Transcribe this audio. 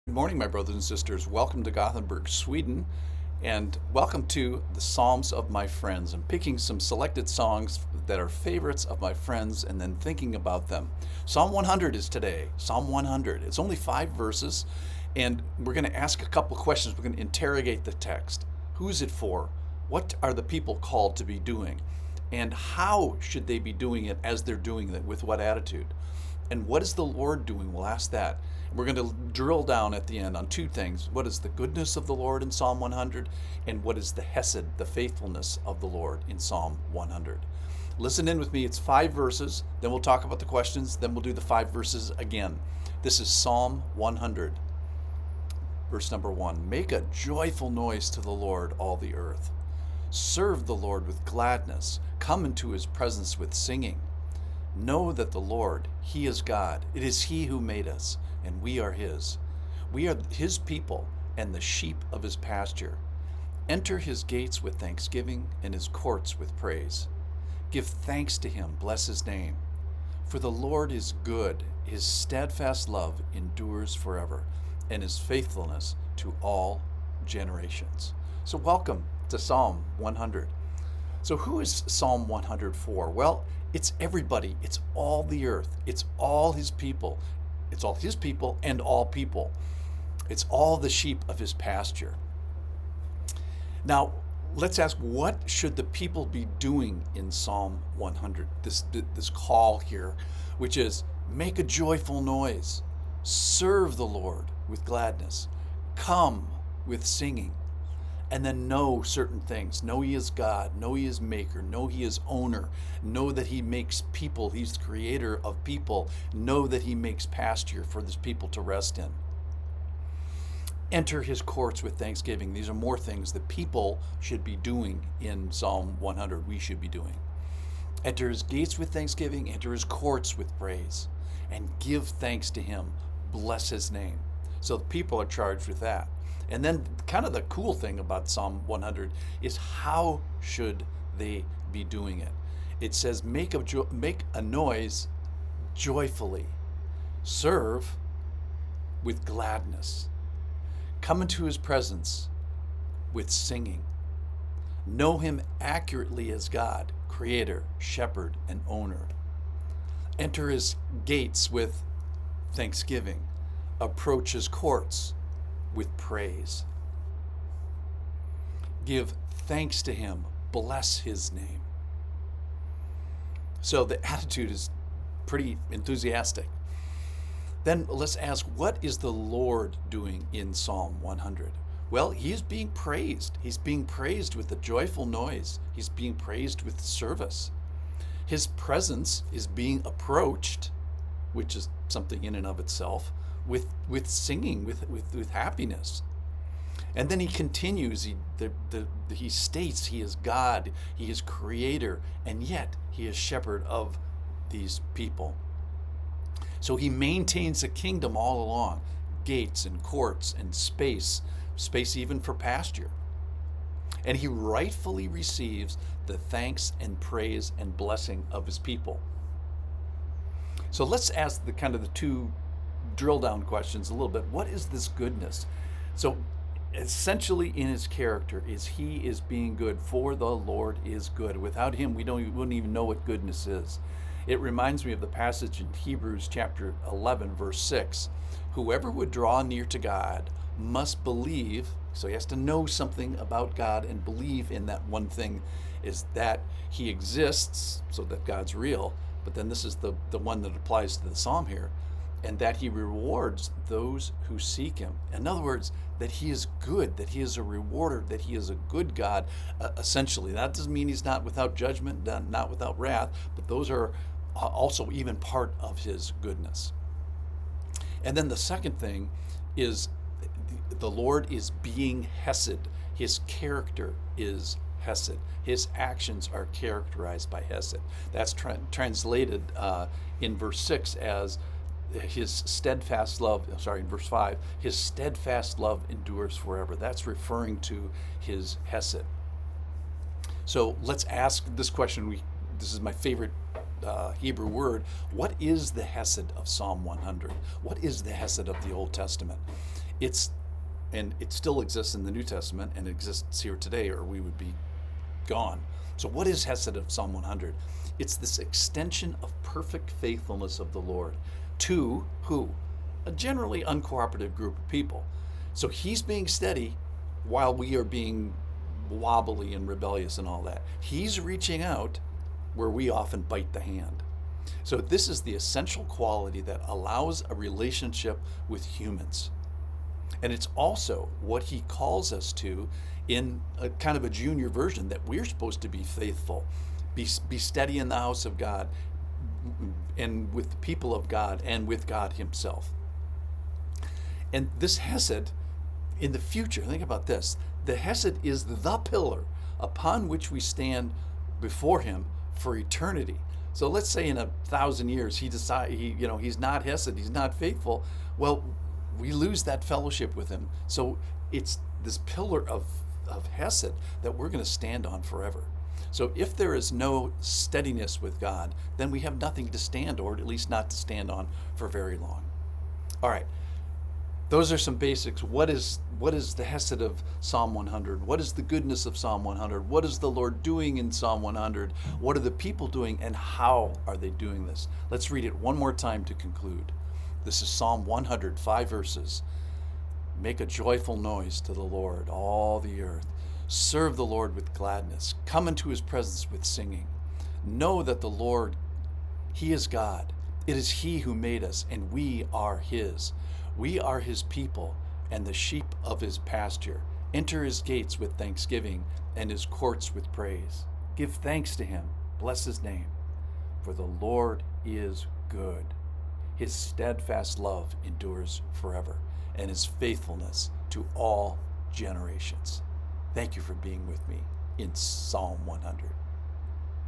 Good morning, my brothers and sisters. Welcome to Gothenburg, Sweden, and welcome to the Psalms of my friends. I'm picking some selected songs that are favorites of my friends and then thinking about them. Psalm 100 is today. Psalm 100. It's only 5 verses, and we're going to ask a couple questions. We're going to interrogate the text. Who is it for? What are the people called to be doing? And how should they be doing it as they're doing it? With what attitude? And what is the Lord doing? We'll ask that. We're going to drill down at the end on two things. What is the goodness of the Lord in Psalm 100? And what is the hesed, the faithfulness of the Lord in Psalm 100? Listen in with me. It's 5 verses. Then we'll talk about the questions. Then we'll do the 5 verses again. This is Psalm 100. Verse number 1. Make a joyful noise to the Lord, all the earth. Serve the Lord with gladness. Come into his presence with singing. Know that the Lord, he is God. It is he who made us, and we are his. We are his people and the sheep of his pasture. Enter his gates with thanksgiving and his courts with praise. Give thanks to him, bless his name. For the Lord is good, his steadfast love endures forever, and his faithfulness to all generations. So welcome to Psalm 100. So who is Psalm 100 for? Well, it's everybody. It's all the earth. It's all his people. It's all his people and all people. It's all the sheep of his pasture. Now, let's ask, what should the people be doing in Psalm 100? This call here, which is make a joyful noise, serve the Lord with gladness, come with singing. And then know certain things. Know he is God. Know he is maker. Know he is owner. Know that he makes people. He's the creator of people. Know that he makes pasture for his people to rest in. Enter his courts with thanksgiving. These are more things that people should be doing in Psalm 100. We should be doing. Enter his gates with thanksgiving. Enter his courts with praise. And give thanks to him. Bless his name. So the people are charged with that. And then kind of the cool thing about Psalm 100 is how should they be doing it? It says make a noise joyfully. Serve with gladness. Come into his presence with singing. Know him accurately as God, creator, shepherd, and owner. Enter his gates with thanksgiving. Approach his courts with praise. Give thanks to him. Bless his name. So the attitude is pretty enthusiastic. Then let's ask, what is the Lord doing in Psalm 100? Well, he is being praised. He's being praised with a joyful noise. He's being praised with service. His presence is being approached, which is something in and of itself, with singing, with happiness. And then he continues, he states he is God, he is creator, and yet he is shepherd of these people. So he maintains a kingdom all along, gates and courts and space even for pasture. And he rightfully receives the thanks and praise and blessing of his people. So let's ask the two drill down questions a little bit. What is this goodness? So essentially in his character is he is being good, for the Lord is good. Without him, we wouldn't even know what goodness is. It reminds me of the passage in Hebrews chapter 11, verse 6. Whoever would draw near to God must believe, so he has to know something about God and believe in that one thing, is that he exists, so that God's real. But then this is the one that applies to the psalm here, and that he rewards those who seek him. In other words, that he is good, that he is a rewarder, that he is a good God, essentially. That doesn't mean he's not without judgment, not without wrath, but those are also even part of his goodness. And then the second thing is the Lord is being hesed. His character is hesed. His actions are characterized by hesed. That's translated in verse 6 as his steadfast love, in verse 5, his steadfast love endures forever. That's referring to his hesed. So let's ask this question. This is my favorite Hebrew word. What is the hesed of Psalm 100? What is the hesed of the Old Testament? It's and it still exists in the New Testament and exists here today, or we would be gone. So, what is Hesed of Psalm 100? It's this extension of perfect faithfulness of the Lord to who? A generally uncooperative group of people. So, he's being steady while we are being wobbly and rebellious and all that. He's reaching out where we often bite the hand. So, this is the essential quality that allows a relationship with humans. And it's also what he calls us to in a kind of a junior version, that we're supposed to be faithful, be steady in the house of God and with the people of God and with God himself. And this Hesed in the future, think about this, the Hesed is the pillar upon which we stand before him for eternity. So let's say in 1,000 years he's not Hesed, he's not faithful. Well, we lose that fellowship with him. So it's this pillar of Hesed that we're going to stand on forever. So if there is no steadiness with God, then we have nothing to stand, or at least not to stand on for very long. All right. Those are some basics. What is the Hesed of Psalm 100? What is the goodness of Psalm 100? What is the Lord doing in Psalm 100? What are the people doing, and how are they doing this? Let's read it one more time to conclude. This is Psalm 100, 5 verses. Make a joyful noise to the Lord, all the earth. Serve the Lord with gladness. Come into his presence with singing. Know that the Lord, he is God. It is he who made us, and we are his. We are his people and the sheep of his pasture. Enter his gates with thanksgiving and his courts with praise. Give thanks to him. Bless his name. For the Lord is good. His steadfast love endures forever, and his faithfulness to all generations. Thank you for being with me in Psalm 100.